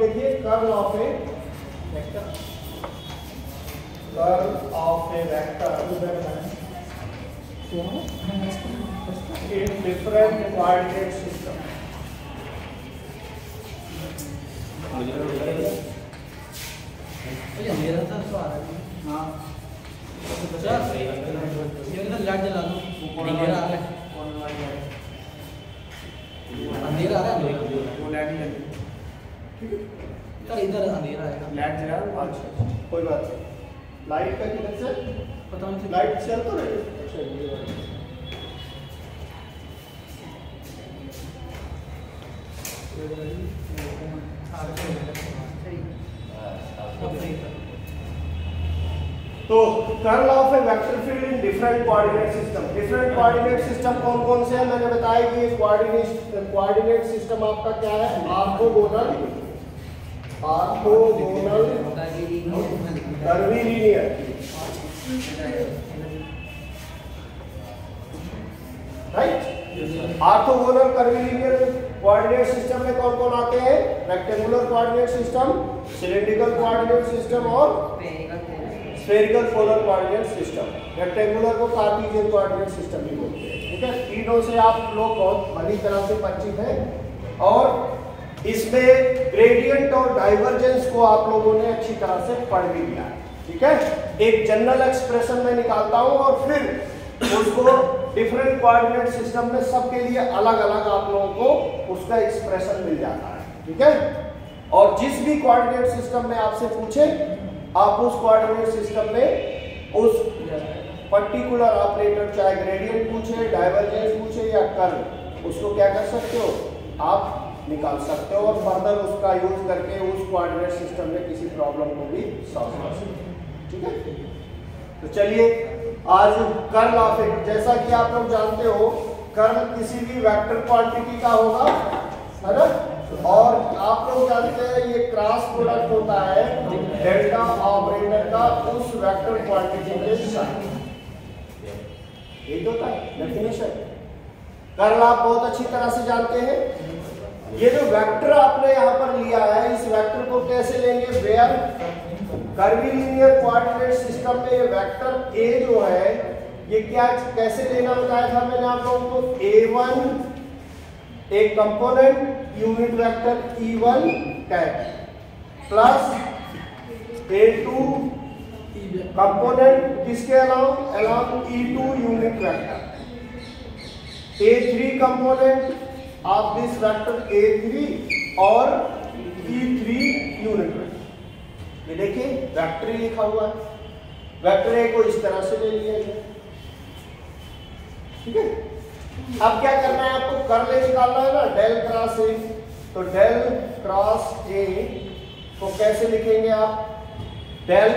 देखिए curl of A vector, curl of A vector in different coordinate system. मेरा था तो आ रहा है। हाँ ये ना लाइट जला दो, अंधेरा आ रहा है, अंधेरा आ रहा है, वो लाइट ही जल ठीक है। इधर अंधेरा है, लाइट जला रहा है। अच्छा कोई बात नहीं, लाइट का किधर से पता नहीं लाइट चल तो रही है। अच्छा ये बात तो curl of A vector field in different coordinate system. Different coordinate system कौन कौन से हैं मैंने बताया कि कोऑर्डिनेट सिस्टम आपका क्या है, orthogonal, orthogonal curvilinear, right. Orthogonal curvilinear coordinate system में कौन कौन आते हैं, rectangular coordinate system, cylindrical coordinate system और spherical polar coordinate system. Rectangular को कार्टेशियन कोऑर्डिनेट सिस्टम भी बोलते हैं, ठीक है। तीनों से आप लोग बहुत भली तरह से परिचित हैं और इसमें ग्रेडियंट और डाइवर्जेंस को आप लोगों ने अच्छी तरह से पढ़ भी लिया है, ठीक है। एक जनरल एक्सप्रेशन में निकालता हूं और फिर उसको डिफरेंट कोऑर्डिनेट सिस्टम में सबके लिए अलग अलग आप लोगों को उसका एक्सप्रेशन मिल जाता है, ठीक है। और जिस भी कोऑर्डिनेट सिस्टम में आपसे पूछे, आप उस कोऑर्डिनेट सिस्टम में उस पर्टिकुलर ऑपरेटर, चाहे ग्रेडियंट पूछे, डाइवर्जेंस पूछे या कर्ल, उसको क्या कर सकते हो, आप निकाल सकते हो और फर्दर उसका यूज करके उस कोऑर्डिनेट सिस्टम में किसी प्रॉब्लम को भी सॉल्व कर सकते हो, ठीक है। तो चलिए आज कर्ल ऑफ ए, जैसा कि आप लोग जानते हो कर्ल किसी भी वेक्टर क्वांटिटी का होगा, है ना। और आप लोग जानते हैं ये क्रॉस प्रोडक्ट होता है डेल्टा ऑपरेटर का उस वेक्टर क्वांटिटी के साथ, ये होता है डेफिनेशन। कर्ल आप बहुत अच्छी तरह से जानते हैं। ये जो वेक्टर आपने यहाँ पर लिया है, इस वेक्टर को कैसे लेंगे, वेयर कर्वीलिनियर कोऑर्डिनेट सिस्टम में ये वेक्टर ए जो है ये क्या कैसे लेना बताया था मैंने आप लोगों को। A1 एक component unit vector E1 cap plus A2 component किसके along E2 unit vector, A3 component of this vector A3 और E3 यूनिट वेक्टर। ये देखिए वेक्टर ही लिखा हुआ है, वेक्टर ए को इस तरह से ले लिया गया, ठीक है। अब क्या करना है आपको, कर्ल निकालना है ना, डेल क्रॉस ए। तो डेल क्रॉस ए को कैसे लिखेंगे आप, del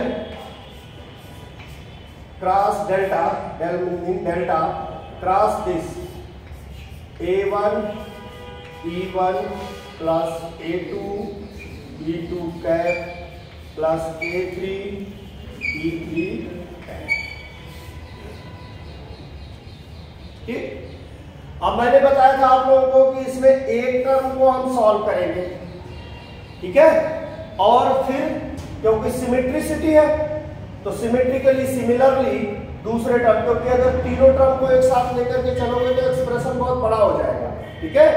cross delta, del meaning delta cross this A1 E1 plus A2 E2 cap plus A3 E3 ठीक। अब मैंने बताया था आप लोगों को कि इसमें एक टर्म को हम सॉल्व करेंगे, ठीक है। और फिर क्योंकि सिमेट्रिसिटी है तो सिमेट्रिकली सिमिलरली दूसरे टर्म, क्योंकि अगर तीनों टर्म को एक साथ लेकर के चलोगे तो एक्सप्रेशन बहुत बड़ा हो जाएगा, ठीक है।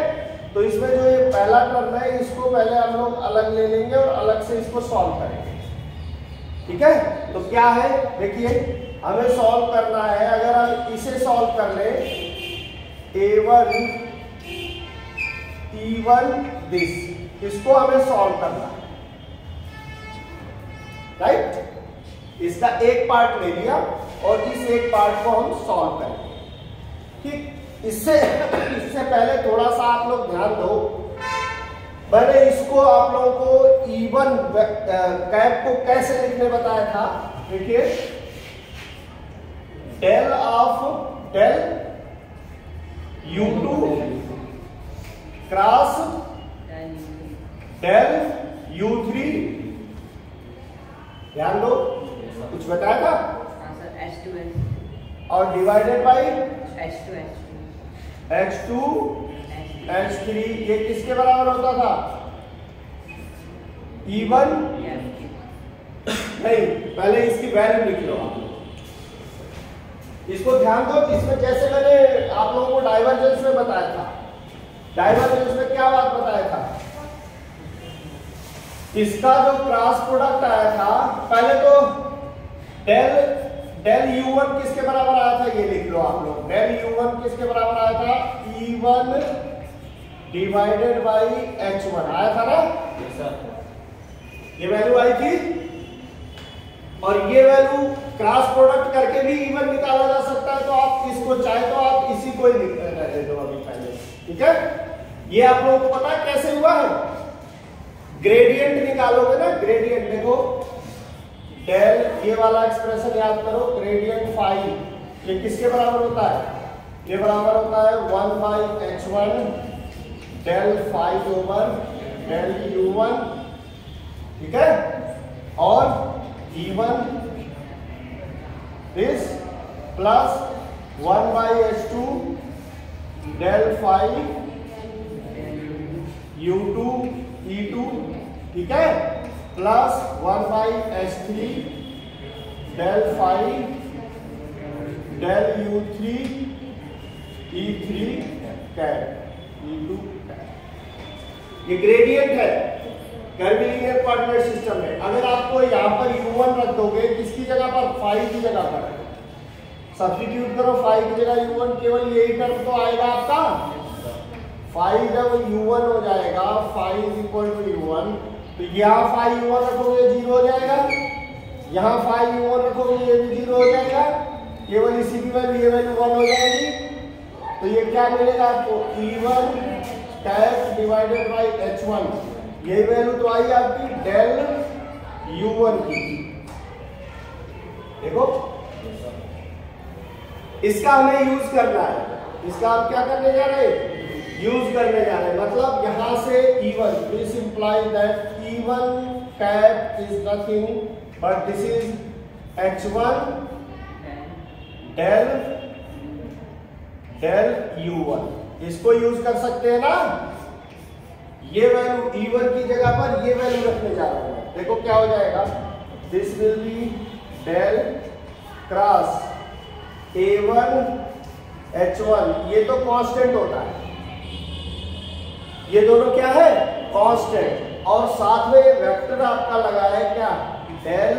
तो इसमें जो ये पहला टर्म है इसको पहले हम लोग अलग ले लेंगे और अलग से इसको सॉल्व करेंगे, ठीक है। तो क्या है देखिए, हमें सॉल्व करना है, अगर हम इसे सॉल्व कर ले A1 E1 दिस, इसको हमें सॉल्व करना है, राइट। इसका एक पार्ट ले लिया और इस एक पार्ट को हम सॉल्व करेंगे, ठीक। इससे पहले थोड़ा सा आप लोग ध्यान दो, मैंने इसको आप लोगों को E1 कैप को कैसे लिखने बताया था। देखिए del of del U2 cross del U3, ध्यान दो कुछ बताया था, और डिवाइडेड बाई H2 H3, ये किसके बराबर होता था, E1 नहीं, पहले इसकी वैल्यू लिख लो आप। इसको ध्यान दो कि इसमें जैसे मैंने आप लोगों को डाइवर्जेंस में बताया था, डाइवर्जेंस में क्या बात बताया था, इसका जो क्रॉस प्रोडक्ट आया था, पहले तो डेल U1 किसके बराबर आया था, ये लिख लो आप लोग। डेल U1 किसके बराबर आया था, E1 डिवाइडेड बाई H1 आया था ना, ये वैल्यू आई थी। और ये वैल्यू क्रॉस प्रोडक्ट करके भी E1 निकाला जा सकता है, तो आप इसको चाहे तो आप इसी को ही लिख दो अभी पहले, ठीक है। ये आप लोगों को पता है कैसे हुआ है, ग्रेडियंट निकालोगे ना, ग्रेडियंट देखो, डेल ये वाला एक्सप्रेशन याद करो, ग्रेडियंट फाई ये किसके बराबर होता है, ये बराबर होता है 1/h1 del phi over del U1, ठीक है। और E1 is plus 1/h2 del phi U2 E2, ठीक है, plus 1/h3 del phi del U3 E3 cap E2 cap. ये ग्रेडियंट है कर्वीलिनियर कोऑर्डिनेट सिस्टम में। अगर आपको यहाँ पर U1 रख दोगे, किसकी जगह पर, फाई की जगह पर सब्स्टिट्यूट करो, फाई की जगह U1, केवल यही टर्म तो आएगा आपका। फाई जब U1 हो जाएगा, phi is equal to U1, तो यहाँ फाई U1 रखोगे 0 हो जाएगा, यहाँ फाई U1 रखोगे ये भी 0 हो जाएगा, केवल इसी की वैल्यू ये वैल्यू 1 हो जाएगी। तो ये क्या मिलेगा आपको, E1 cap divided by H1, ये वैल्यू तो आई आपकी डेल U1 की। देखो इसका हमें यूज करना है, इसका आप क्या करने जा रहे हैं, यूज करने जा रहे हैं। मतलब यहां से E1, this implies that E1 cap is nothing but this is H1 del U1। इसको यूज कर सकते हैं ना। ये वैल्यू E1 की जगह पर ये वैल्यू रखने जा रहा हूं, देखो क्या हो जाएगा, this will be del cross A1 H1, ये तो कांस्टेंट होता है, ये दोनों क्या है, कांस्टेंट, और साथ में वेक्टर आपका लगा है क्या, डेल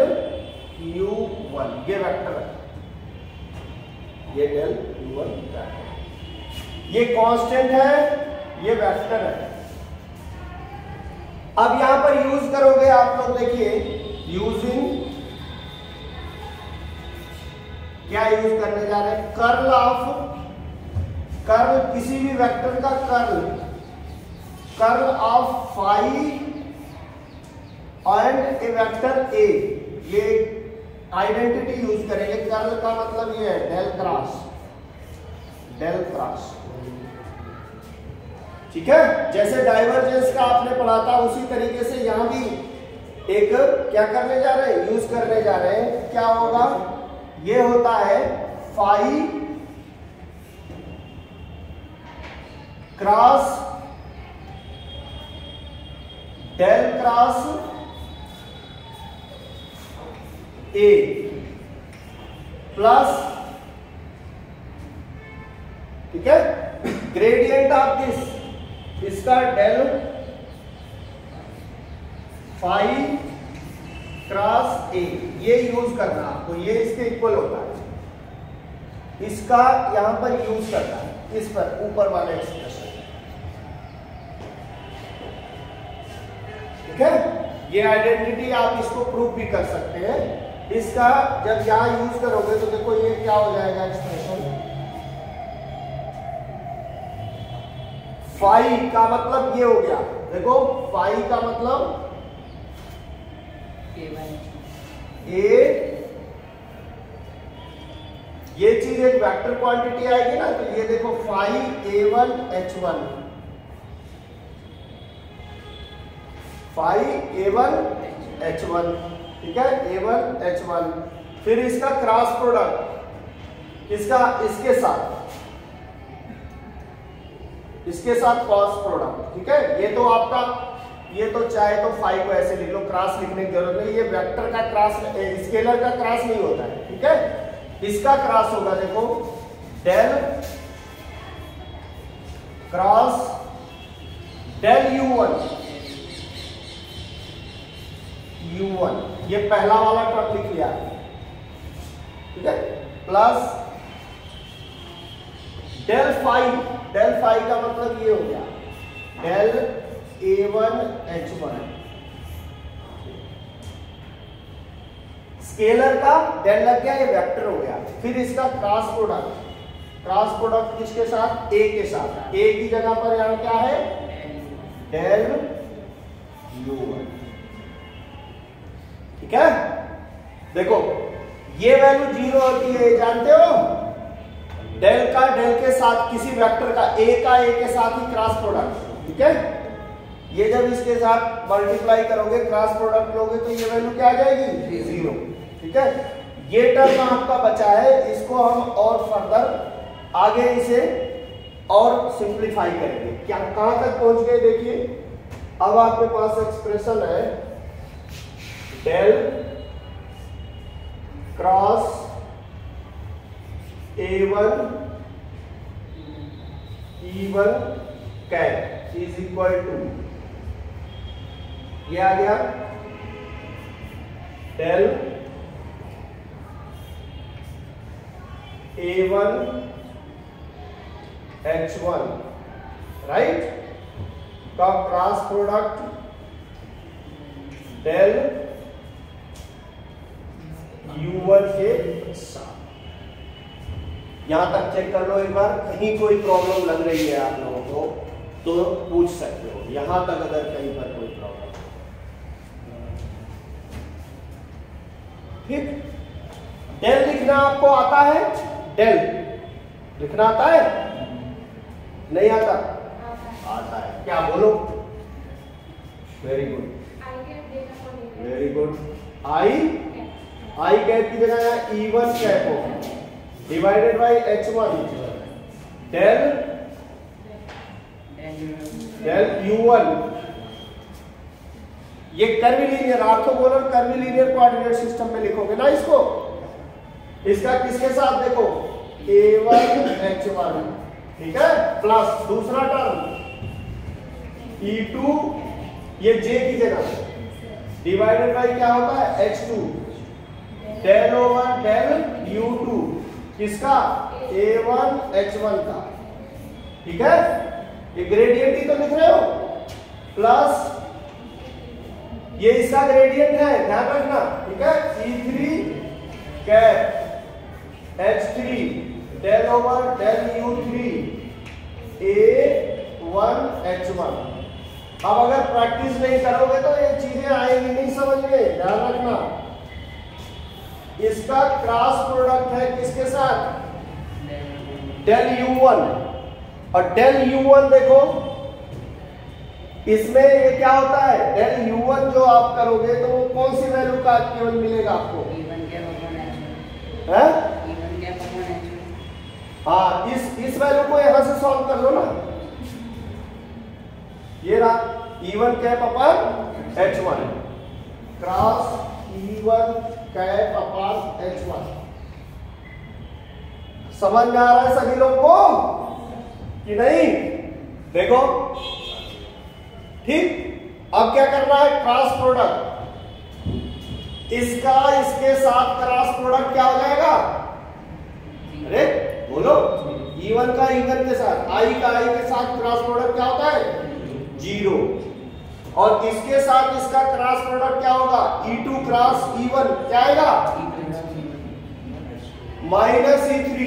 U1, ये वेक्टर है, ये डेल U1 है, ये कांस्टेंट है, ये वेक्टर है। अब यहां पर यूज करोगे आप लोग, देखिए यूजिंग, क्या यूज करने जा रहे हैं, कर्ल ऑफ, कर्ल किसी भी वेक्टर का curl of phi and A vector A, ये आइडेंटिटी यूज करेंगे। कर्ल का मतलब ये है डेल क्रॉस, डेल क्रॉस, ठीक है। जैसे डाइवर्जेंस का आपने पढ़ा था उसी तरीके से यहां भी एक क्या करने जा रहे हैं, यूज करने जा रहे हैं। क्या होगा, ये होता है phi cross del cross A plus, ठीक है, ग्रेडियंट ऑफ दिस, इसका डेल फाई क्रॉस ए, ये यूज करना आपको, ये इसके इक्वल होता है, इसका यहां पर यूज करना है, इस पर ऊपर वाले एक्सप्रेशन, ठीक है। ये आइडेंटिटी आप इसको प्रूव भी कर सकते हैं। इसका जब यहां यूज करोगे तो देखो ये क्या हो जाएगा एक्सप्रेशन, फाई का मतलब ये हो गया, देखो फाई का मतलब ए, ये चीज एक वेक्टर क्वांटिटी आएगी ना, तो ये देखो phi A1 H1, phi A1 H1, ठीक है, A1 H1, फिर इसका क्रॉस प्रोडक्ट, इसका इसके साथ क्रॉस प्रोडक्ट, ठीक है। ये तो आपका ये तो चाहे तो फाइव को ऐसे लिख लो, क्रॉस लिखने की जरूरत नहीं, ये वेक्टर का क्रॉस, स्केलर का क्रॉस नहीं होता है, ठीक है। इसका क्रॉस होगा, देखो डेल क्रॉस डेल u1, ये पहला वाला टर्म लिख लिया, ठीक है, प्लस डेल फाइव का मतलब ये हो गया डेल a1 h1, स्केलर का डेल लग गया, ये वेक्टर हो गया। फिर इसका क्रॉस प्रोडक्ट किसके साथ, a के साथ, a की जगह पर यहां क्या है डेल u1, ठीक है। देखो ये वैल्यू 0 होती है, जानते हो, डेल का डेल के साथ किसी वेक्टर का a के साथ ही क्रॉस प्रोडक्ट, ठीक है। ये जब इसके साथ मल्टीप्लाई करोगे, क्रॉस प्रोडक्ट लोगे, तो ये वैल्यू क्या आ जाएगी 0, ठीक है। ये टर्म आपका बचा है, इसको हम और फर्दर आगे इसे और सिंप्लीफाई करेंगे। क्या कहां तक पहुंच गए देखिए, अब आपके पास एक्सप्रेशन है del cross a1 e1 cap is equal to, ये आ गया डेल a1 h1, राइट, का क्रॉस प्रोडक्ट डेल u1 के साथ। यहां तक चेक कर लो एक बार, कहीं कोई प्रॉब्लम लग रही है आप लोगों को तो पूछ सकते हो, यहां तक अगर कहीं पर कोई प्रॉब्लम, ठीक। डेल लिखना आपको आता है, डेल लिखना आता है, नहीं आता, आता है, क्या बोलो, वेरी गुड, वेरी गुड। आई कैप की जगह e1 कैप हो divided by h1 del u1, ये curvilinear orthogonal curvilinear coordinate system में लिखोगे ना इसको, इसका किसके साथ देखो a1 h1, ठीक है, प्लस दूसरा टर्म e2, ये j की जगह डिवाइडेड बाई क्या होता है h2 del over del u2, किसका a1 h1 का, ठीक है, ये ग्रेडियंट ही तो लिख रहे हो, प्लस ये इसका ग्रेडियंट है, ध्यान रखना, ठीक है, e3 cap h3 del over del u3 a1 h1। अब अगर प्रैक्टिस नहीं करोगे तो ये चीजें आएंगी नहीं समझ में, ध्यान रखना। इसका क्रॉस प्रोडक्ट है किसके साथ, डेल u1, और डेल u1 देखो इसमें ये क्या होता है, डेल u1 जो आप करोगे तो वो कौन सी वैल्यू का केवल मिलेगा आपको, हाँ, इस वैल्यू को यहां से सॉल्व कर लो ना, ये रहा e1 cap upon h1 cross e1 cap upon h1। समझ में आ रहा है सभी लोग को कि नहीं, देखो, ठीक। अब क्या करना है, क्रॉस प्रोडक्ट, इसका इसके साथ क्रॉस प्रोडक्ट क्या हो जाएगा, अरे बोलो, e1 का e1 के साथ, i का i के साथ क्रॉस प्रोडक्ट क्या होता है 0, और इसके साथ इसका क्रॉस प्रोडक्ट क्या होगा e2 क्रॉस e1 क्या आएगा माइनस e3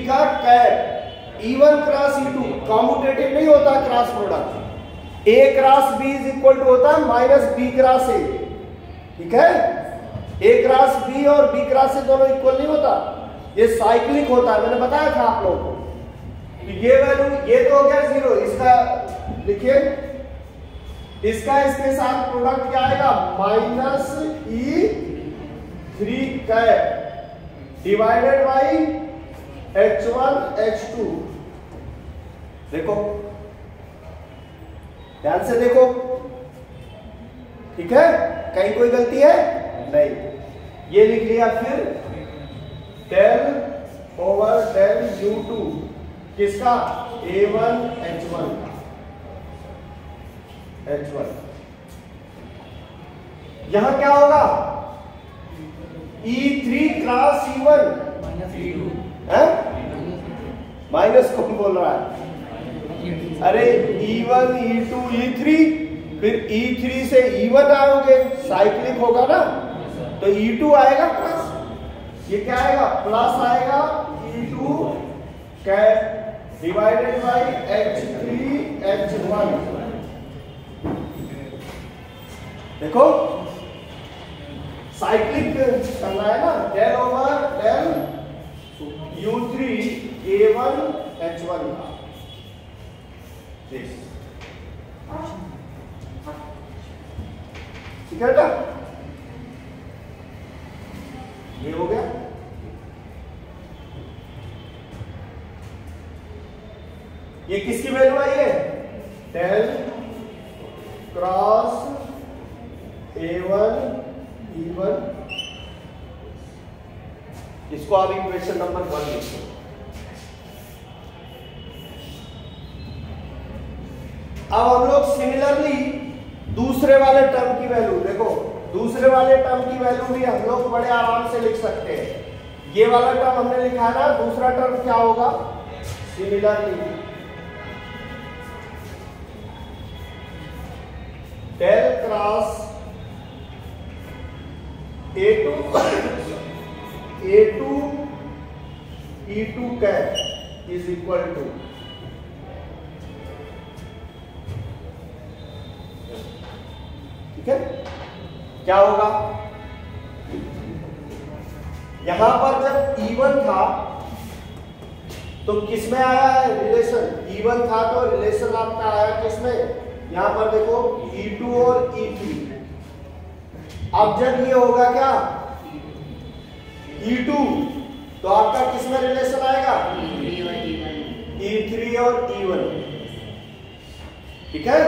का cap, e1 cross e2 commutative नहीं होता cross product, a cross b is equal to होता है माइनस b क्रॉस a, ठीक है, a क्रॉस b और b क्रॉस a दोनों इक्वल नहीं होता, ये साइक्लिक होता है, मैंने बताया था आप लोगों को। तो ये वैल्यू, ये तो हो गया 0, इसका लिखिए, इसका इसके साथ प्रोडक्ट क्या आएगा minus e3 cap divided by h1 h2। देखो ध्यान से देखो, ठीक है, कहीं कोई गलती है नहीं। ये लिख लिया। फिर डेल ओवर डेल U2 किसका, A1 H1 H1। यहां क्या होगा, E3 क्रॉस E1 है, माइनस कौन बोल रहा है, अरे E1 E2 E3, फिर E3 से E1 आओगे, साइक्लिक होगा ना, तो E2 आएगा प्लस, ये क्या आएगा, प्लस आएगा E2 divided by H3 H1। देखो साइक्लिक करना है ना, del over del U3 A1 H1 का। ठीक है ना, ये हो गया। ये किसकी वैल्यू आई है, डेल क्रॉस A1 E1। इसको आप इक्वेशन नंबर 1 लिखो। अब हम लोग सिमिलरली दूसरे वाले टर्म की वैल्यू देखो, दूसरे वाले टर्म की वैल्यू भी हम लोग बड़े आराम से लिख सकते हैं। ये वाला टर्म हमने लिखा है ना, दूसरा टर्म क्या होगा, similarly del cross A2 E2 cap is equal to, ठीक है, क्या होगा, यहां पर जब E1 था तो किसमें आया है रिलेशन, E1 था तो रिलेशन आपका आया किसमें, यहां पर देखो E2 और E3। अब जब ये होगा क्या E2, तो आपका किसमें रिलेशन आएगा, E3 और E1, ठीक है।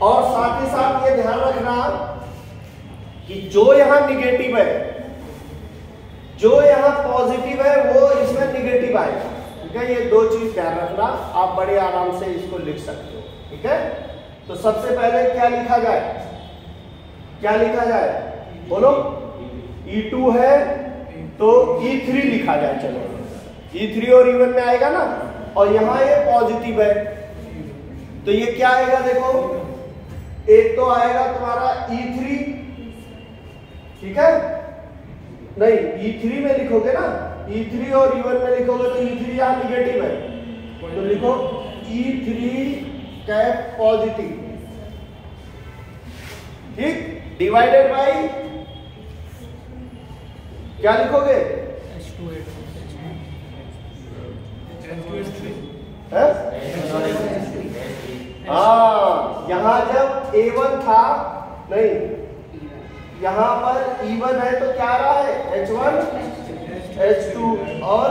और साथ ही साथ ये ध्यान रखना कि जो यहां निगेटिव है, जो यहां पॉजिटिव है, वो इसमें निगेटिव आएगा, ठीक है। ये दो चीज ध्यान रखना, आप बड़े आराम से इसको लिख सकते हो, ठीक है। तो सबसे पहले क्या लिखा जाए, क्या लिखा जाए बोलो, E2 है तो E3 लिखा जाए, चलो E3 और E1 में आएगा ना, और यहां ये पॉजिटिव है तो ये क्या आएगा, देखो एक तो आएगा तुम्हारा E3, ठीक है, नहीं E3 में लिखोगे ना, E3 और E1 में लिखोगे तो E3 यहां निगेटिव है, तो लिखो E3 कैप पॉजिटिव, ठीक, डिवाइडेड बाई क्या लिखोगे, हाँ, यहां जब A1 था, नहीं यहां पर E1 है तो क्या आ रहा है, H1 H2 और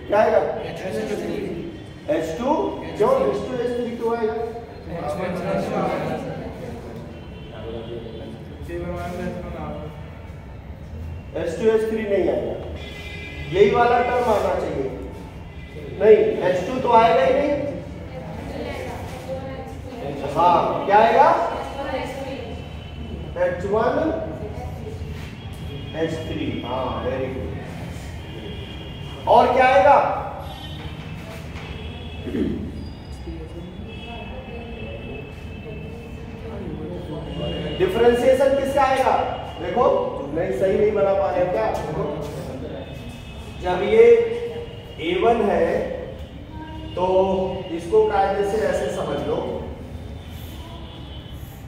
क्या आएगा, H2, क्यों H2 H3 क्यों आएगा, H2 H3 नहीं आएगा, यही वाला टर्म आना चाहिए, नहीं H2 तो आएगा ही नहीं, हाँ क्या आएगा, H1 H3, हाँ वेरी गुड। और क्या आएगा, डिफरेंशिएशन किसका आएगा, देखो नहीं सही नहीं बना पा रहे क्या, देखो जब ये A1 है तो इसको कायदे से ऐसे समझ लो,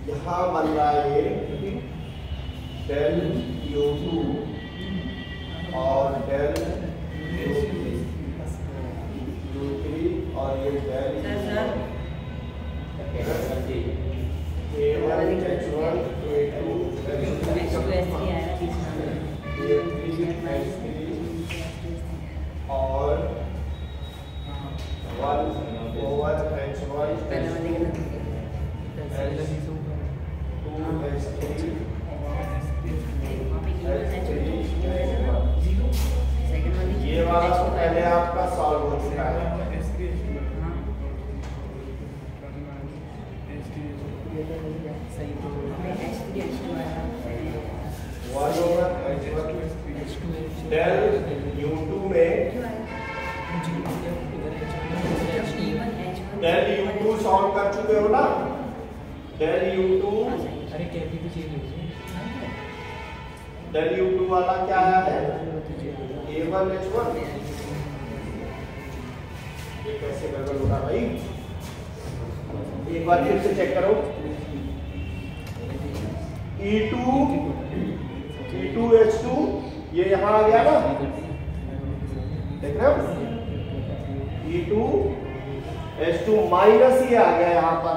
यहां बन रहा है ये डेल U2 और डेल U3 और ये डेल A1 H1 A2 और 1/H1 पहले वाले के ना ये वाला तो पहले आपका सॉल्व हो चुका है। डेल U2 में डेल U2 सॉल्व कर चुके हो ना। डेल U2 अरे कैपी तो चेंज हो गई। डेल U2 वाला क्या आया है A1H1। ये कैसे गड़बड़ होगा भाई, एक बार फिर से चेक करो। E2H2 ये यहाँ आ गया ना, देख रहे हो E2H2 माइनस ये आ गया यहाँ पर,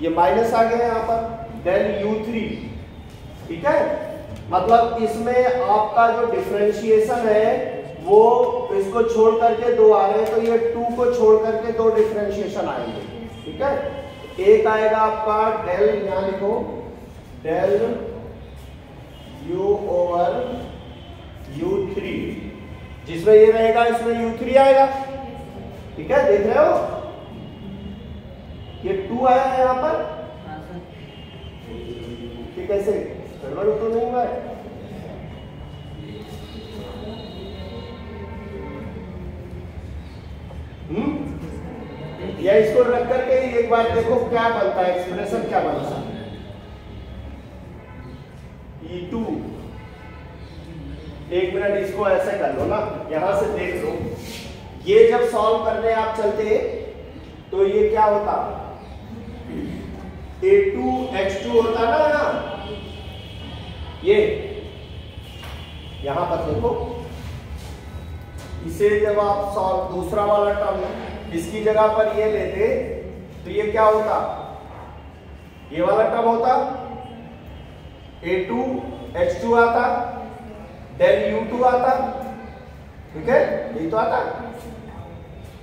ये माइनस आ गया यहाँ पर डेल U3, ठीक है। मतलब इसमें आपका जो डिफरेंशिएशन है वो इसको छोड़ करके दो आ रहे हैं, तो ये 2 को छोड़ करके दो डिफरेंशिएशन आएंगे, ठीक है। एक आएगा आपका डेल, यहाँ लिखो डेल U ओवर U3, जिसमें ये रहेगा इसमें U3 आएगा, ठीक है। देख रहे हो ये 2 आया है यहाँ पर, ठीक है। कैसे गड़बड़ तो नहीं हुआ है? या इसको रख करके एक बार देखो क्या बनता है, एक्सप्रेशन क्या बनता है। E2, एक मिनट इसको ऐसे कर लो ना, यहां से देख लो। ये जब सॉल्व करने आप चलते तो ये क्या होता, A2H2 होता ना यहाँ, ये यहां पर देखो। इसे जब आप सॉल्व दूसरा वाला टर्म इसकी जगह पर ये लेते तो ये क्या होता, ये वाला टर्म होता A2H2 आता, डेल U2 आता, ठीक है, यही तो आता।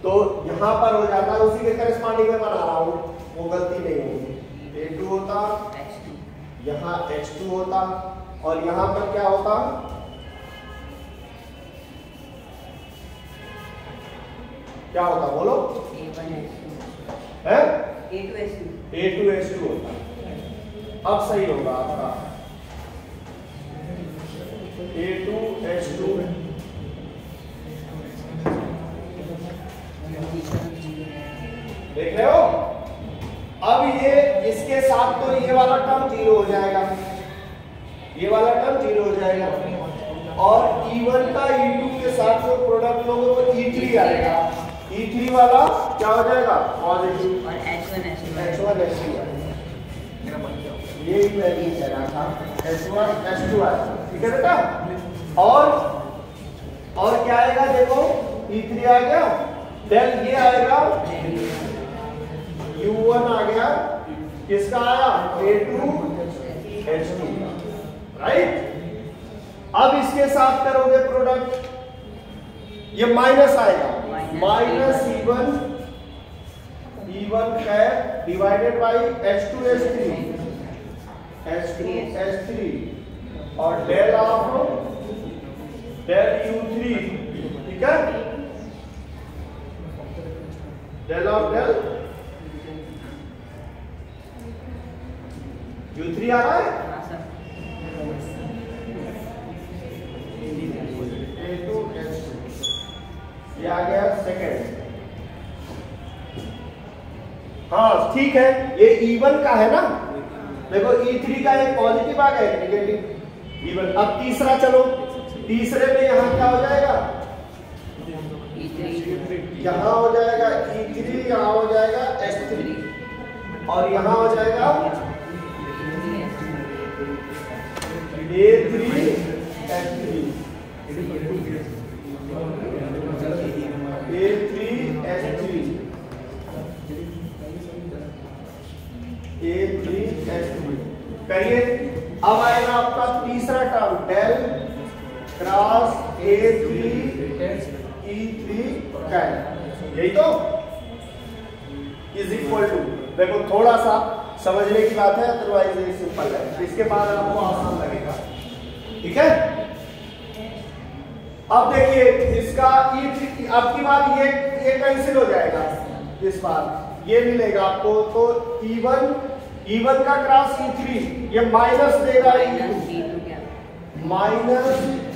तो यहां पर हो जाता, उसी के करस्पॉन्डिंग में बना रहा हूं, वो गलती नहीं होगी। A2 होता, यहां H2 होता, और यहां पर क्या होता, क्या होता बोलो, है A2H2 होता। अब सही होगा आपका A2H2, देख रहे हो। अब ये इसके साथ तो ये वाला टर्म 0 हो जाएगा, ये वाला टर्म 0 हो जाएगा, और E1 का E2 के साथ जो प्रोडक्ट लोगों को E3 आएगा, E3 वाला क्या हो जाएगा, पॉजिटिव, और H1H2 ये मैं नहीं कह रहा था, H1H2 आएगा, ठीक है बेटा। और क्या आएगा देखो, E3 आ गया, देन ये आएगा U1 आ गया, किसका आया, A2H2, राइट। अब इसके साथ करोगे प्रोडक्ट, ये माइनस आएगा, minus E1 cap divided by H2H3 और डेल ऑफ डेल U3, ठीक है, डेल ऑफ डेल U3 आ रहा है, ये आ गया सेकेंड। हाँ ठीक है, ये E1 का है ना, देखो E3 का एक पॉजिटिव आ गया, एक नेगेटिव E1। अब तीसरा चलो, तीसरे में यहाँ क्या हो जाएगा, यहाँ हो जाएगा E3, यहाँ हो जाएगा H3, और यहाँ हो जाएगा A3H3, A3H3 करिए। अब आएगा आपका तीसरा term, del cross A3 E3 can, यही तो इज इक्वल टू, देखो थोड़ा सा समझने की बात है, अदरवाइज ये सिंपल है, इसके बाद आपको आसान लगेगा। ठीक है, अब देखिए इसका E3, अब की बार ये कैंसिल हो जाएगा, इस बार ये मिलेगा आपको, तो E1 का क्रॉस E3, ये माइनस देगा E2, minus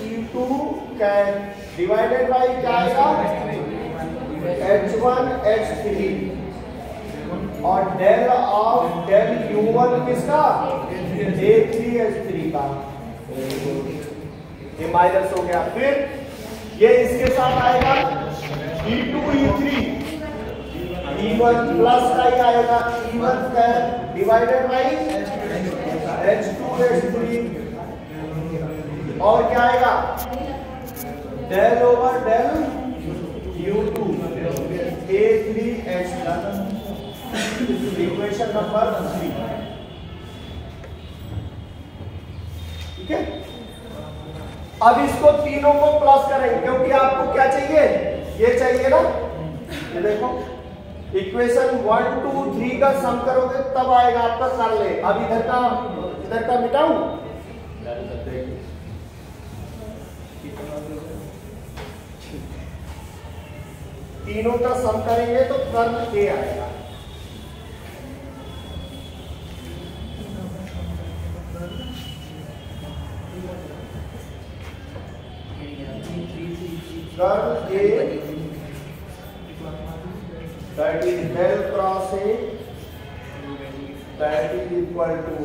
E2 can divided by क्या आएगा H1 H3, और डेल ऑफ डेल U1 किसका A3 H3 का, ये माइनस हो गया। फिर ये इसके साथ आएगा E2 E3, E1 प्लस का ही आएगा E1 का डिवाइडेड बाई H2 H3, और क्या आएगा del over del U2 A3 H3, equation number 3। ठीक है, अब इसको तीनों को प्लस करेंगे, क्योंकि आपको क्या चाहिए, ये चाहिए ना, ये देखो इक्वेशन 1 2 3 का सम करोगे तब आएगा आपका, कर ले। अब इधर का मिटाऊं, तीनों का सम करेंगे तो कर्ल ए आएगा। Curl A that is del cross A that is equal to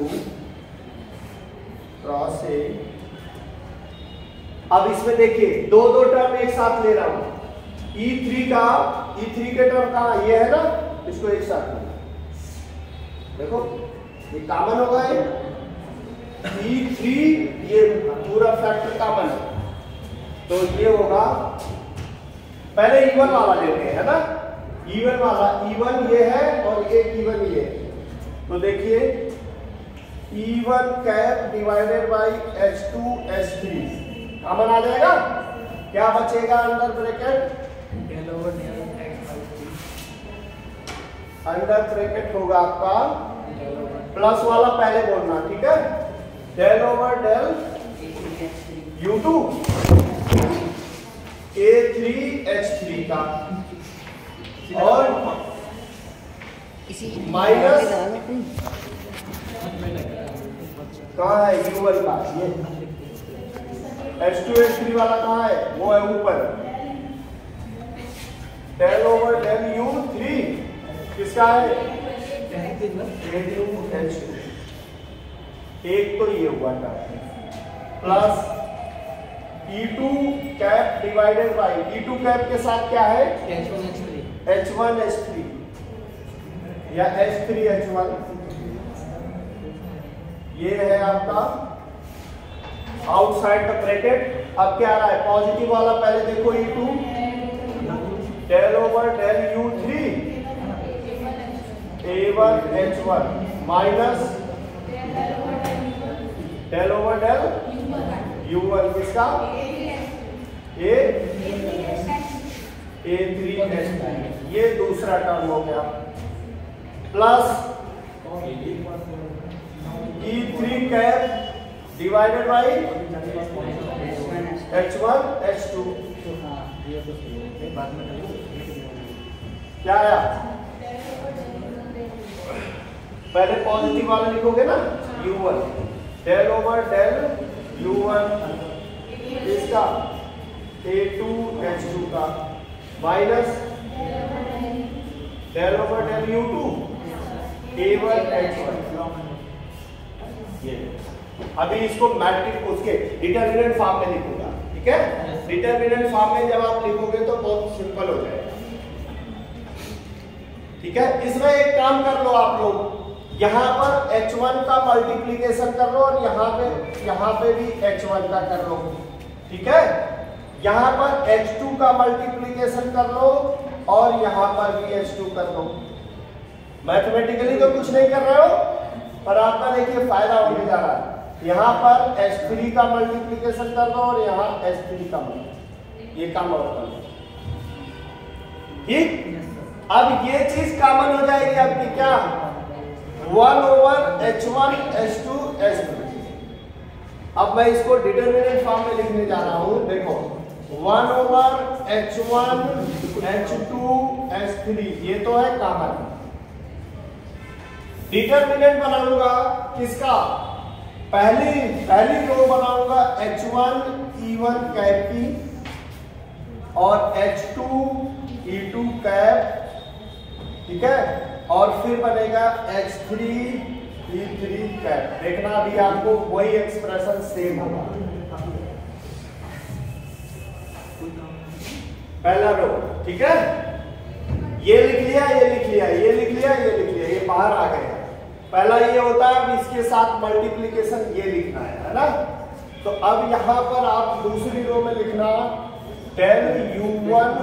cross A। अब इसमें देखिए दो टर्म एक साथ ले रहा हूं, E3 के टर्म कहां, ये है ना, इसको एक साथ ले, देखो ये कॉमन होगा, ये E3 ये पूरा फैक्टर कॉमन है, तो ये होगा, पहले E1 वाला लेते हैं, है ना, E1 वाला, E1 ये है और एक E1 ये है, तो देखिए E1 cap divided by H2 H3 common आ जाएगा, क्या बचेगा अंडर ब्रैकेट, अंडर ब्रैकेट होगा आपका प्लस वाला पहले बोलना, ठीक है, del over del U2 A3 H3 का, और माइनस कहाँ है U1 का, ये H2 H3 वाला कहाँ है, वो है ऊपर, डेल ओवर डेल U3 किसका है A2 H2, एक तो ये हुआ था, plus E2 cap divided by, E2 cap के साथ क्या है H1 H3 या H3 H1, ये है आपका आउटसाइड द ब्रैकेट। अब क्या आ रहा है, पॉजिटिव वाला पहले देखो E2 del over del U3 A1 H1 minus del over del U1 किसका A3 H3, ये दूसरा टर्म हो गया, plus E3 cap divided by H1 H2, क्या आया, पहले पॉजिटिव वाला लिखोगे ना U1 del over del U1 इसका A2 H2 का, minus del over del U2 A1 H1, ये अभी इसको मैट्रिक्स उसके डिटरमिनेंट फॉर्म में लिखूंगा, ठीक है, डिटरमिनेंट फॉर्म में जब आप लिखोगे तो बहुत सिंपल हो जाएगा। ठीक है, इसमें एक काम कर लो आप लोग, यहाँ पर H1 का मल्टीप्लीकेशन कर लो और यहाँ पे भी H1 का कर लो, ठीक है, यहाँ पर H2 का मल्टीप्लीकेशन कर लो और यहाँ पर भी H2 कर लो। मैथमेटिकली तो कुछ नहीं कर रहे हो, पर आपका देखिए फायदा होने जा रहा है। यहाँ पर H3 का मल्टीप्लीकेशन कर लो और यहाँ H3 का मल्टीप्लीकेशन, ये काम और कर लो, ठीक। अब ये चीज कॉमन हो जाएगी आपकी, क्या 1/H1H2H3। अब मैं इसको डिटरमिनेंट फॉर्म में लिखने जा रहा हूं। देखो 1/H1H2H3 ये तो है कॉमन। डिटरमिनेंट बनाऊंगा किसका, पहली रो बनाऊंगा H1 E1 कैप की और H2 E2 कैप, ठीक है, और फिर बनेगा H3 E3 कैप। देखना अभी आपको वही एक्सप्रेशन सेम होगा। पहला रो, ठीक है, ये लिख लिया, ये लिख लिया, ये लिख लिया, ये लिख लिया, ये बाहर आ गया। पहला ये होता है, अब इसके साथ मल्टीप्लिकेशन ये लिखना है ना। तो अब यहां पर आप दूसरी रो में लिखना del U1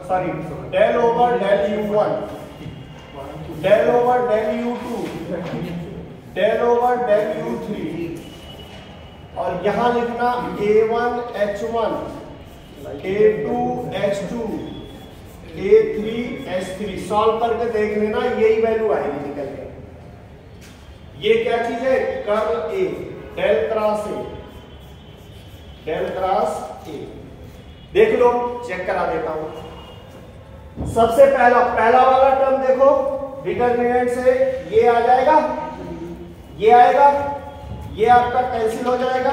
sorry del over del U1 del over del U2 del over del U3 और यहां लिखना A1 H1 A2 H2 A3 H3। Solve करके देख लेना, यही वैल्यू आएगी निकल के। ये क्या चीज है, curl A, del cross A, del cross A। देख लो, चेक करा देता हूं। सबसे पहला वाला टर्म देखो, डिटरमिनेंट से ये आ जाएगा, ये आएगा, ये आपका कैंसिल हो जाएगा,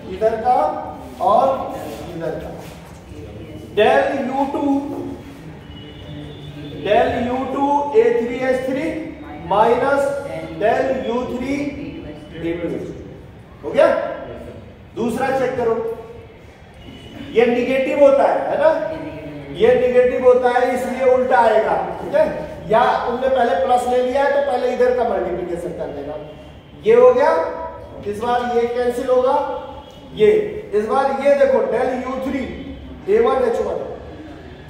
इधर का और इधर का। del U2 A3H3 minus del U3 A2H3 हो गया। दूसरा चेक करो, ये निगेटिव होता है ना, ये निगेटिव होता है इसलिए उल्टा आएगा, ठीक है। या तुमने पहले प्लस ले लिया है तो पहले इधर का मल्टीप्लिकेशन कर देना। ये हो गया, इस बार ये कैंसिल होगा, ये इस बार ये देखो del U3 A1 H1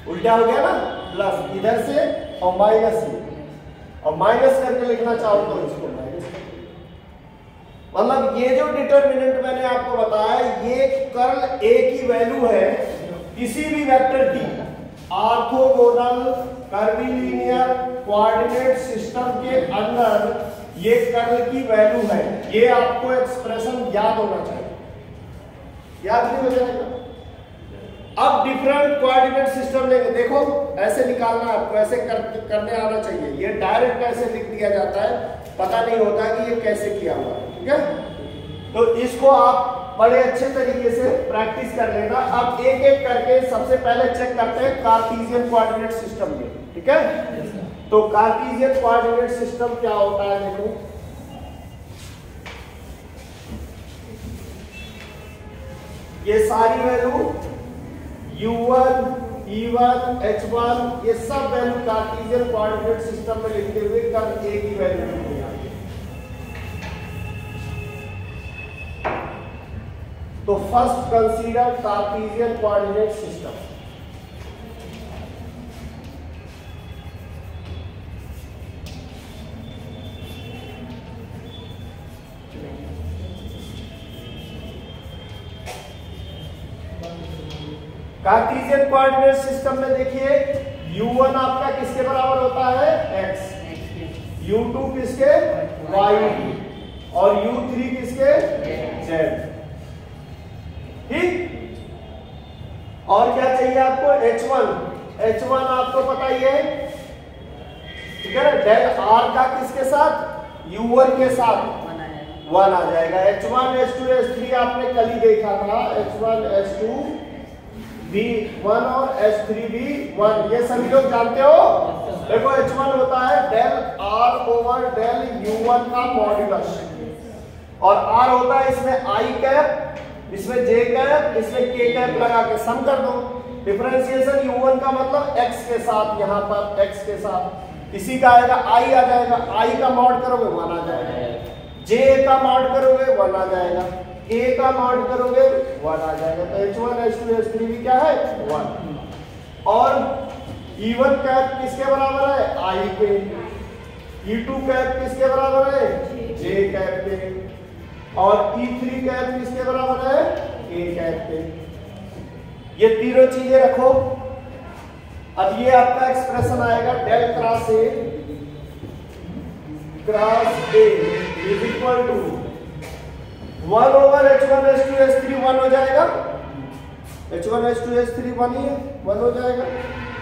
उल्टा हो गया ना, प्लस इधर से और माइनस ये, और माइनस करके लिखना चाहो तो इसको माइनस। मतलब ये जो डिटरमिनेंट मैंने आपको बताया, ये कर्ल A की वैल्यू है किसी भी वेक्टर की ऑर्थोगोनल कर्वीलिनियर कोऑर्डिनेट सिस्टम के अंदर, ये कर्ल की वैल्यू है। ये आपको एक्सप्रेशन याद होना चाहिए, याद नहीं हो जाएगा। अब डिफरेंट कोऑर्डिनेट सिस्टम लेंगे, देखो ऐसे निकालना आपको, ऐसे करने आना चाहिए। ये डायरेक्ट ऐसे लिख दिया जाता है, पता नहीं होता कि ये कैसे किया हुआ है, ठीक है। तो इसको आप बड़े अच्छे तरीके से प्रैक्टिस कर लेना। अब एक एक करके सबसे पहले चेक करते हैं कार्टेशियन कोऑर्डिनेट सिस्टम में, ठीक है। तो कार्टेशियन कोऑर्डिनेट सिस्टम क्या होता है, देखो ये सारी वैल्यू U1 E1 H1 ये सब वैल्यू कार्टेशियन कोऑर्डिनेट सिस्टम में लिखते हुए कर्ल A की वैल्यू लिखते हैं। तो first consider Cartesian coordinate system. Cartesian coordinate system में देखिए U1 आपका किसके बराबर होता है, x, U2 किसके, y, और U3 किसके, z, ठीक। और क्या चाहिए आपको, H1 आपको पता ही है, ठीक है। डेल R का किसके साथ, U1 के साथ 1 आ जाएगा। H1 H2 H3 आपने कल ही देखा था, H1 H2 B1 और H3 B1, ये सभी लोग जानते हो। देखो H1 होता है del R over del U1 का मॉड्यूलस, और R होता है इसमें I कैप, इसमें J कैप, इसमें K कैप लगा के सम कर दो। डिफरेंशिएशन U1 का मतलब x के साथ, यहाँ पर x के साथ इसी का आएगा, I आ जाएगा, I का मॉड करोगे 1 आ जाएगा, J का मॉड करोगे 1 आ जाएगा, A का मॉड करोगे 1 आ जाएगा। तो H1 H2 H3 भी क्या है, 1। और E1 कैप किसके बराबर है, I के। E2 कैप किसके बराबर है, J कैप के। और E3 कैप किसके बराबर है, K कैप के। ये तीनों चीजें रखो। अब ये आपका एक्सप्रेशन आएगा del cross A is equal to 1/h1h2h3 1 हो जाएगा। h1h2h3 1 ही है, 1 हो जाएगा।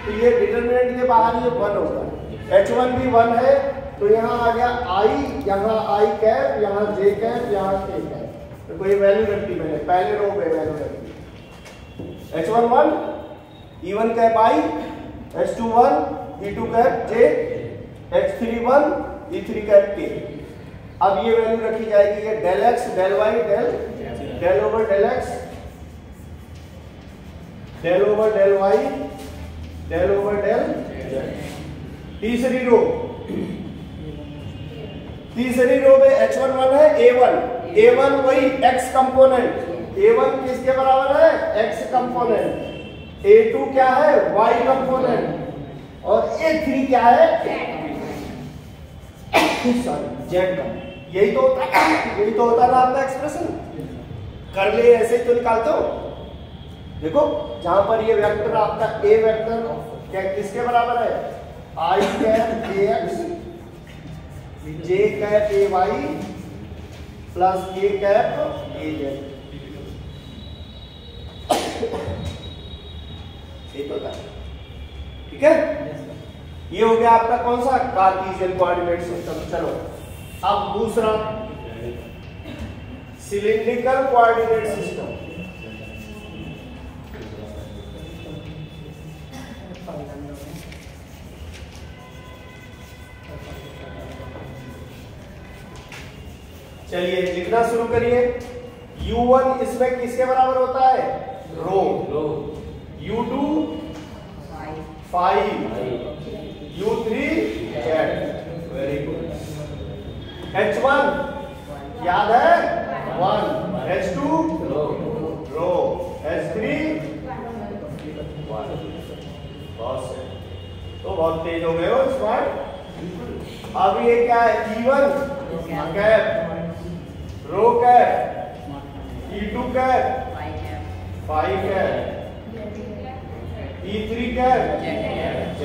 तो ये डिटरमिनेंट के बाहर ये 1 होगा। h1 भी 1 है, तो यहाँ आ गया i, यहाँ i कैप, यहाँ j कैप, यहाँ k कैप। तो कोई वैल्यू रखती मैंने पहले रो पे वैल्यू रखती। h1 1, e1 cap i, h2 1, e2 cap j, h3 1, e3 cap k। अब ये वैल्यू रखी जाएगी, ये del x del y del over del x del over del y del over del. तीसरी रो में h1 1 है, a1 वही x component, a1 किसके बराबर है, x कंपोनेंट, a2 क्या है, y कंपोनेंट, और a3 क्या है, z का। यही तो होता है ना आपका एक्सप्रेशन। कर ले ऐसे ही तो निकालते हो। देखो जहां पर ये वेक्टर आपका a वेक्टर क्या किसके बराबर है, i cap ax j cap ay plus k cap az। ये तो था, ठीक है। ये हो गया आपका कौन सा, कार्टेशियन कोऑर्डिनेट सिस्टम। चलो अब दूसरा सिलिंड्रिकल कोऑर्डिनेट सिस्टम। चलिए लिखना शुरू करिए। u1 इसमें किसके बराबर होता है, रो, u2 5, u3 z। Very good. h1 याद है 1, h2 रो, h3 1। तो बहुत तेज हो गए हो स्मार्ट। अब ये क्या है, e1 cap rho cap, e2 cap 5 cap, e3 cap z।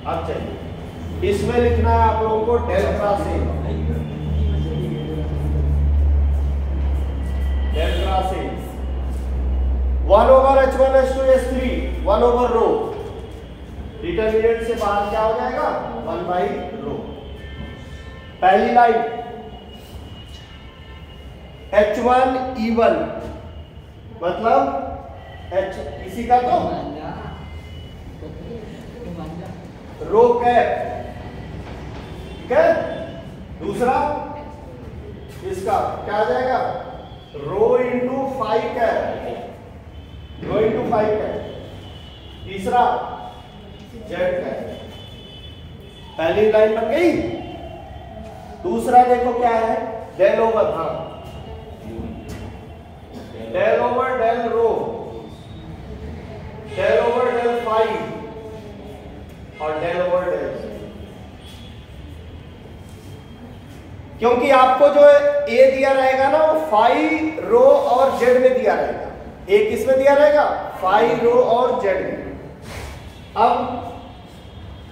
अब चलिए इसमें लिखना है आप लोगों को del cross A, del cross A 1/h1h2h3 1 over rho. Determinant से बाहर क्या हो जाएगा, 1/रो। पहली लाइन h1 e1 मतलब h इसी का तो रो कैप, ठीक है। दूसरा इसका क्या आ जाएगा, rho into 5 cap, rho into 5 cap. तीसरा जेड कैप। पहली लाइन बन गई। दूसरा देखो क्या है, डेल ओवर, हाँ del over del rho, del over del 5 और डेल ओवर डेल। क्योंकि आपको जो ए दिया रहेगा ना वो 5 रो और जेड में दिया रहेगा। ए किस में दिया रहेगा, 5 रो और जेड में। अब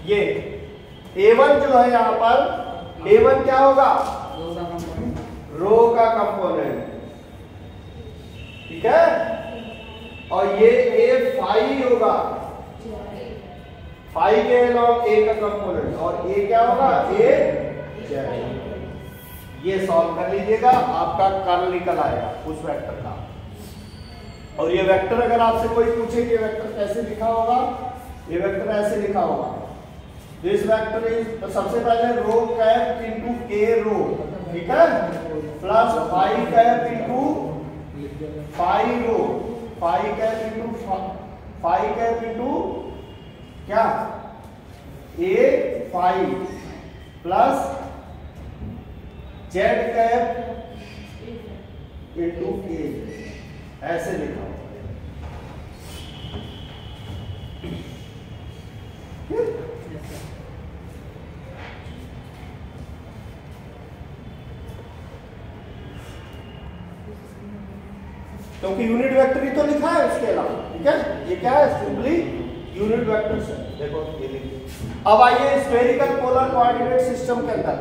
ये A1 जो है यहां पर, A1 क्या होगा, रो का कंपोनेंट, ठीक है। और ये A5 होगा, 5 के अलॉन्ग ए का कंपोनेंट, और ए क्या होगा, ए जेड। ये सॉल्व कर लीजिएगा, आपका कर्ल निकल आएगा उस वेक्टर का। और ये वेक्टर अगर आपसे कोई पूछे कि वेक्टर कैसे लिखा होगा, ये वेक्टर ऐसे लिखा होगा। दिस वेक्टर इज, तो सबसे पहले रो कैप इनटू के रो, ठीक है, प्लस 5 कैप इनटू 5 रो, 5 कैप इनटू 5 कैप इनटू क्या, A5 plus Z cap into A, ऐसे लिखा। क्योंकि यूनिट वेक्टर ही तो लिखा है उसके अलावा। ठीक है, ये क्या है? सिंपली यूनिट वेक्टर्स है। देखो ये देखिए। अब आइए स्फेरिकल पोलर कोऑर्डिनेट सिस्टम के अंदर,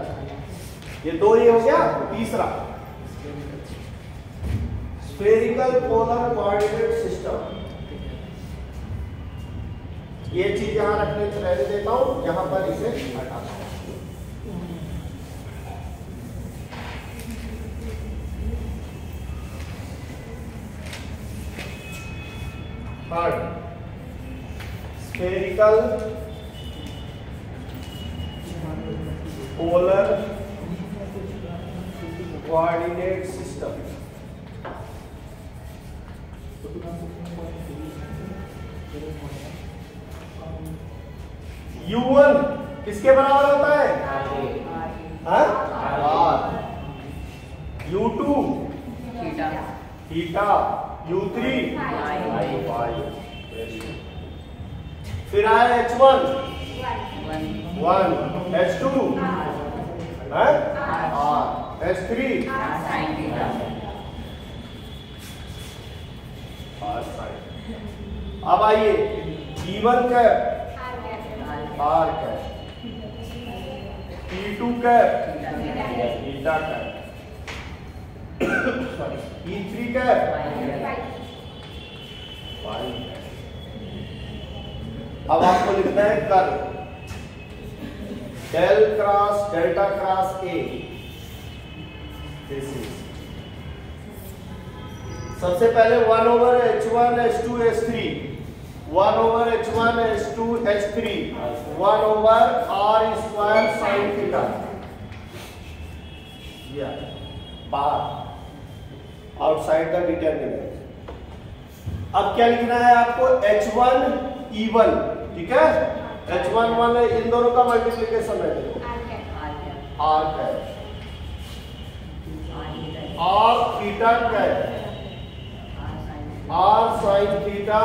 ये दो ये हो गया। तीसरा स्फेरिकल पोलर कोऑर्डिनेट सिस्टम, ये चीज यहां रहने देता हूं, यहां पर इसे हटाता हूं। Third spherical polar coordinate system. U1 किसके बराबर होता है? हाँ? R। U2 theta, U3 Y। फिर आया H1 1, H2 R, H3 R sin। अब आइए G1 cap R cap, E2 cap theta cap, sorry E3 cap Y cap. अब आपको लिखना है curve del cross delta cross A। सबसे पहले 1/H1H2H3, 1/H1H2H3, 1/R² sin theta, outside the determinant. अब क्या लिखना है आपको? H1 E1, ठीक है। H1 1 इन दोनों का मल्टीप्लिकेशन है, देखो R cap, R theta cap, R sin theta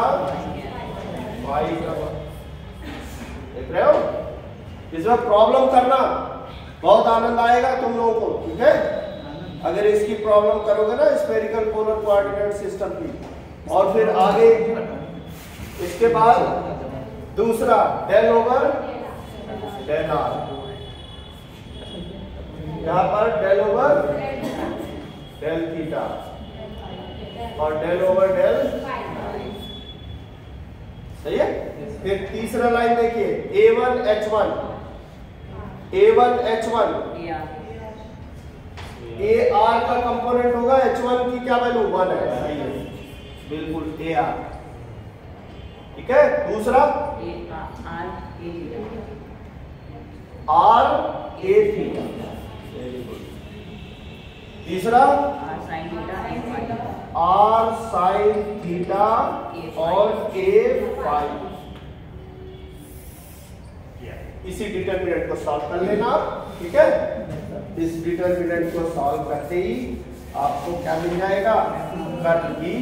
Y cap. देख रहे हो? इसमें प्रॉब्लम करना बहुत आनंद आएगा तुम लोगों को, ठीक है, अगर इसकी प्रॉब्लम करोगे ना स्फेरिकल पोलर कोऑर्डिनेट सिस्टम की। और फिर आगे इसके बाद दूसरा डेल ओवर डेल R, यहां पर डेल ओवर डेल थीटा और डेल ओवर डेल, सही है। फिर तीसरा लाइन देखिए A1H1, A1H1 AR का कंपोनेंट होगा, H1 की क्या वैल्यू 1 है, सही है बिल्कुल AR, ठीक है। दूसरा R A थीटा, तीसरा R sin थीटा और A फाई। इसी डिटरमिनेंट को सॉल्व कर लेना, ठीक है। इस डिटरमिनेंट को सॉल्व करते ही आपको क्या मिल जाएगा? कर्व की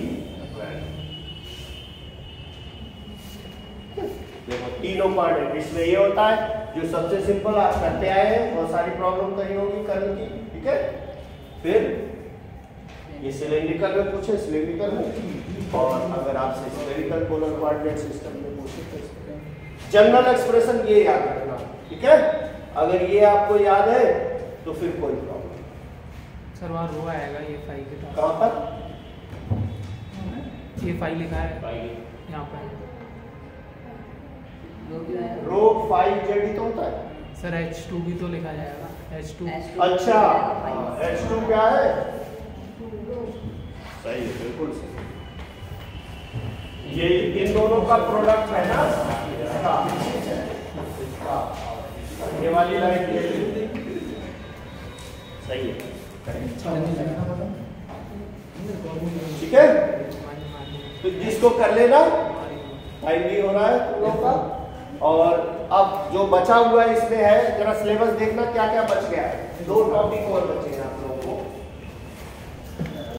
देखो तीनों पार्ट इसमें ये होता है जो सबसे सिंपल आप करते आए हैं, बहुत सारी प्रॉब्लम कहीं होगी कर्व की, ठीक है। फिर ये सिलेंड्रिकल में पूछे सिलेंड्रिकल में, और अगर आपसे स्फेरिकल पोलर कोऑर्डिनेट सिस्टम में पूछे तो जनरल एक्सप्रेशन ये याद रखना, ठीक है। अगर ये आपको याद है तो फिर कोई प्रॉब्लम नहीं। सर वहाँ रो आएगा ये फाइल के पास, कहाँ पर? ये फाइल लिखा है यहाँ पर, रो 5Z तो होता है सर H2 भी तो लिखा जाएगा, H2। अच्छा H2 क्या है? सही है, बिल्कुल सही। ये इन दोनों का प्रोडक्ट है ना, इसका ये वाली लाइन सही है, ठीक है। तो जिसको कर लेना, टाइम भी हो रहा है तुम लोगों का। और अब जो बचा हुआ इसमें है, जरा सिलेबस देखना क्या क्या बच गया है। 2 टॉपिक और बचे हैं आप लोगों